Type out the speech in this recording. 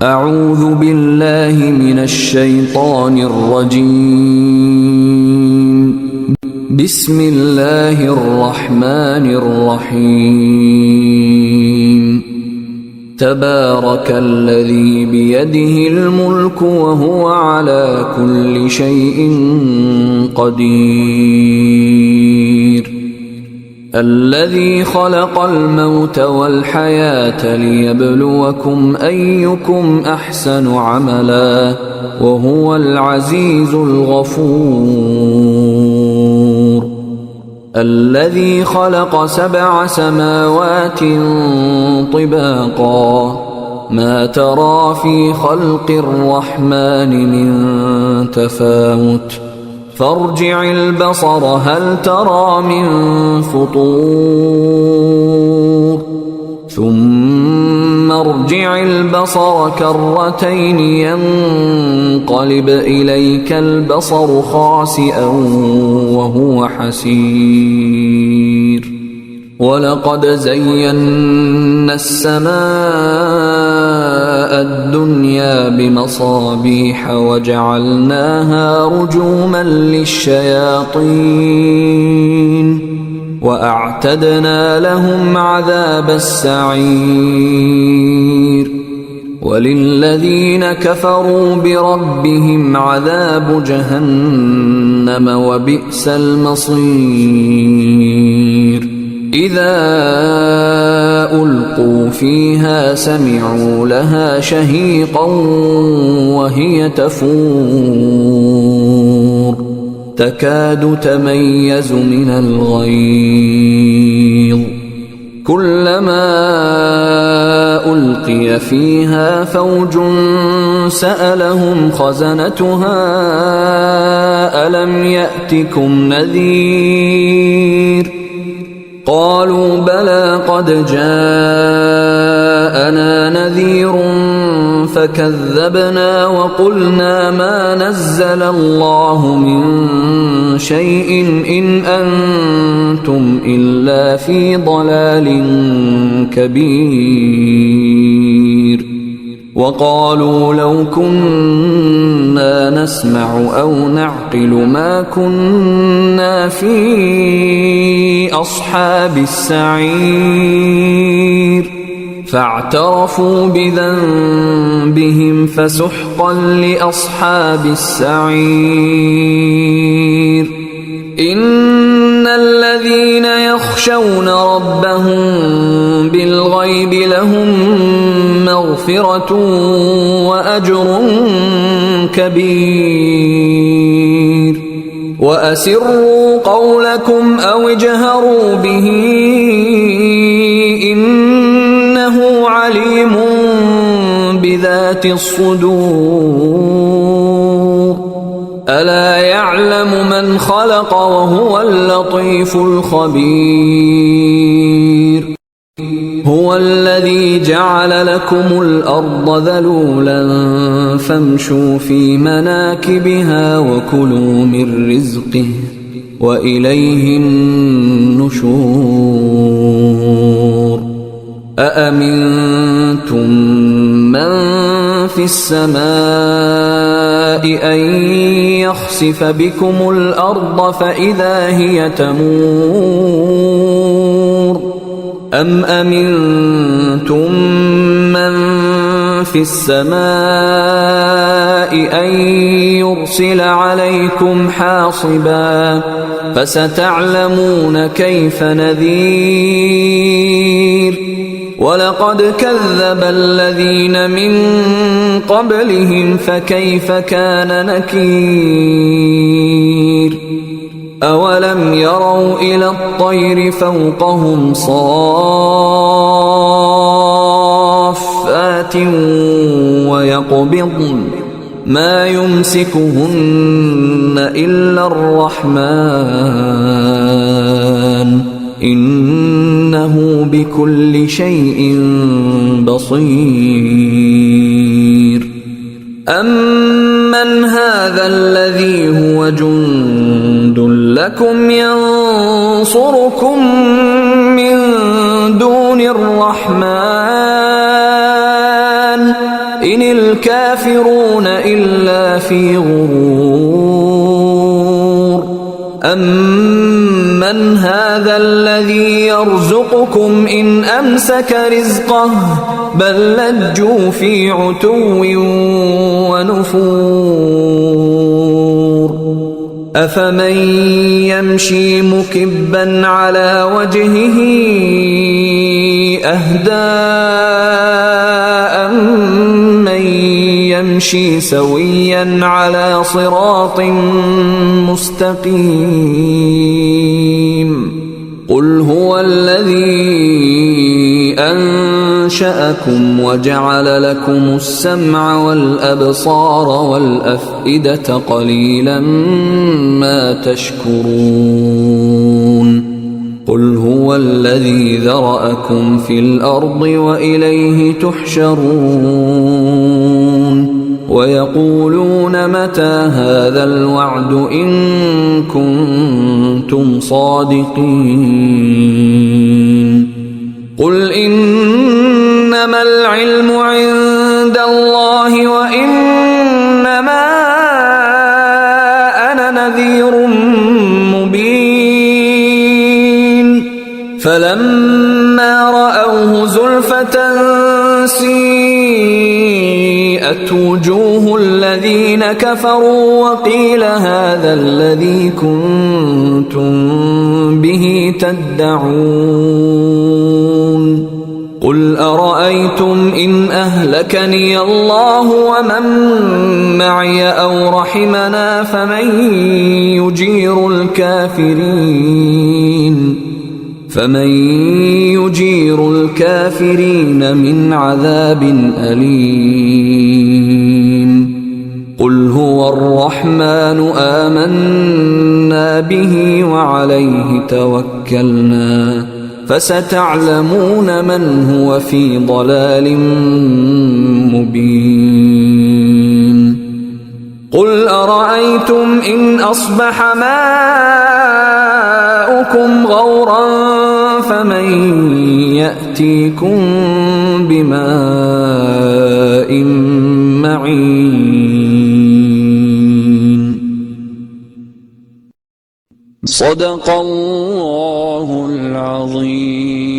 أعوذ بالله من الشيطان الرجيم. بسم الله الرحمن الرحيم. تبارك الذي بيده الملك وهو على كل شيء قدير. الذي خلق الموت والحياة ليبلوكم أيكم أحسن عملا وهو العزيز الغفور. الذي خلق 7 سماوات طباقا ما ترى في خلق الرحمن من تفاوت فارجع البصر هل ترى من فطور ثم ارجع البصر كرتين ينقلب إليك البصر خاسئا وهو حسير. ولقد زينا السماء الدنيا بمصابيح وجعلناها رجوما للشياطين وأعتدنا لهم عذاب السعير. وللذين كفروا بربهم عذاب جهنم وبئس المصير. إذا ألقوا فيها سمعوا لها شهيقا وهي تفور تكاد تميز من الغيظ. كلما ألقي فيها فوج سألهم خزنتها ألم يأتكم نذير قالوا بلى قد جاءنا نذير فكذبنا وقلنا ما نزل الله من شيء إن أنتم إلا في ضلال كبير. وقالوا لو كنا نسمع أو نعقل ما كنا في أصحاب السعير. فاعترفوا بذنبهم فسحقا لأصحاب السعير. إن الذين يخشون ربهم بالغيب لهم مغفرة وأجر كبير. وأسروا قولكم أو اجهروا به إنه عليم بذات الصدور. ألا يعلم من خلق وهو اللطيف الخبير. هو الذي جعل لكم الأرض ذلولا فامشوا في مناكبها وكلوا من رزقه وإليه النشور. أأمنتم من في السماء أن يخسف بكم الأرض فإذا هي تمور أم أمنتم من في السماء أن يرسل عليكم حاصبا فستعلمون كيف نذير. ولقد كذب الذين من قبلهم فكيف كان نكير. أولم يروا إلى الطير فوقهم صافات ويقبضن ما يمسكهن إلا الرحمن إنه بكل شيء بصير. أمن هذا الذي هو جند لكم ينصركم من دون الرحمن إن الكافرون إلا في غرور أمن هذا الذي يرزقكم إن أمسك رزقه بل لجوا في عتو ونفور أفمن يمشي مكبا على وجهه أهدى أمن يمشي سويا على صراط مستقيم قل هو الذي أنشأكم وجعل لكم السمع والأبصار والأفئدة قليلا ما تشكرون قل هو الذي ذرأكم في الأرض وإليه تحشرون ويقولون متى هذا الوعد إن كنتم صادقين قل إنما العلم عند الله وإنما أنا نذير مبين فلما رأوه زلفة سيئت وجوه الذين كفروا وقيل هذا الذي كنتم به تدعون قل أرأيتم إن أهلكني الله ومن معي أو رحمنا فمن يجير الكافرين من عذاب أليم قل هو الرحمن آمنا به وعليه توكلنا فستعلمون من هو في ضلال مبين قل أرأيتم إن أصبح ماؤكم غورا فمن يأتيكم بماء معين صدق الله العظيم.